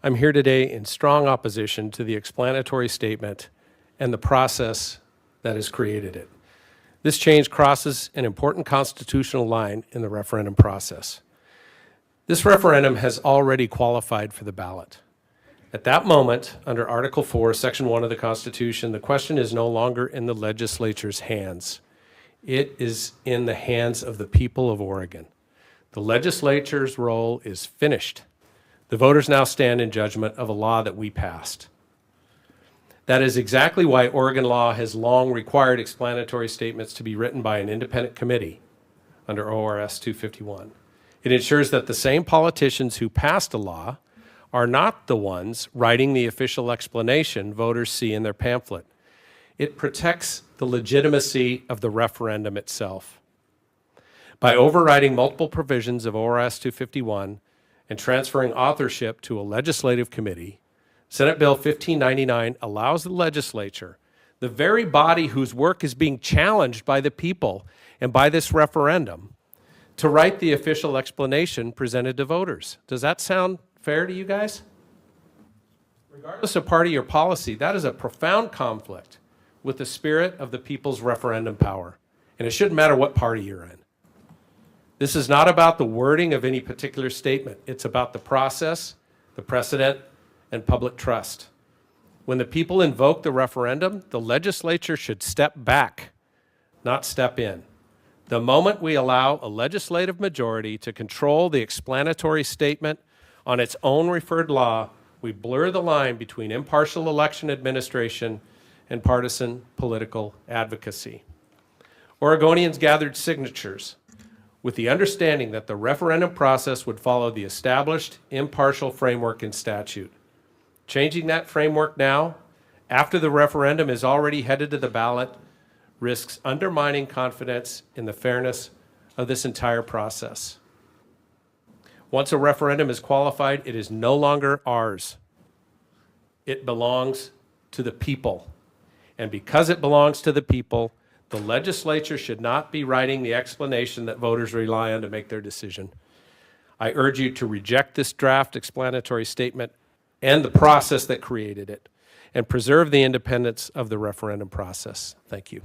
I'm here today in strong opposition to the explanatory statement and the process that has created it. This change crosses an important constitutional line in the referendum process. This referendum has already qualified for the ballot. At that moment, under Article 4, Section 1 of the Constitution, the question is no longer in the legislature's hands. It is in the hands of the people of Oregon. The legislature's role is finished. The voters now stand in judgment of a law that we passed. That is exactly why Oregon law has long required explanatory statements to be written by an independent committee under ORS 251. It ensures that the same politicians who passed a law are not the ones writing the official explanation voters see in their pamphlet. It protects the legitimacy of the referendum itself. By overriding multiple provisions of ORS 251 and transferring authorship to a legislative committee, Senate Bill 1599 allows the legislature, the very body whose work is being challenged by the people and by this referendum, to write the official explanation presented to voters. Does that sound fair to you guys? Regardless of party or policy, that is a profound conflict with the spirit of the people's referendum power. And it shouldn't matter what party you're in. This is not about the wording of any particular statement. It's about the process, the precedent, and public trust. When the people invoke the referendum, the legislature should step back, not step in. The moment we allow a legislative majority to control the explanatory statement on its own referred law, we blur the line between impartial election administration and partisan political advocacy. Oregonians gathered signatures with the understanding that the referendum process would follow the established impartial framework in statute. Changing that framework now, after the referendum is already headed to the ballot, risks undermining confidence in the fairness of this entire process. Once a referendum is qualified, it is no longer ours. It belongs to the people. And because it belongs to the people, the legislature should not be writing the explanation that voters rely on to make their decision. I urge you to reject this draft explanatory statement and the process that created it, and preserve the independence of the referendum process. Thank you.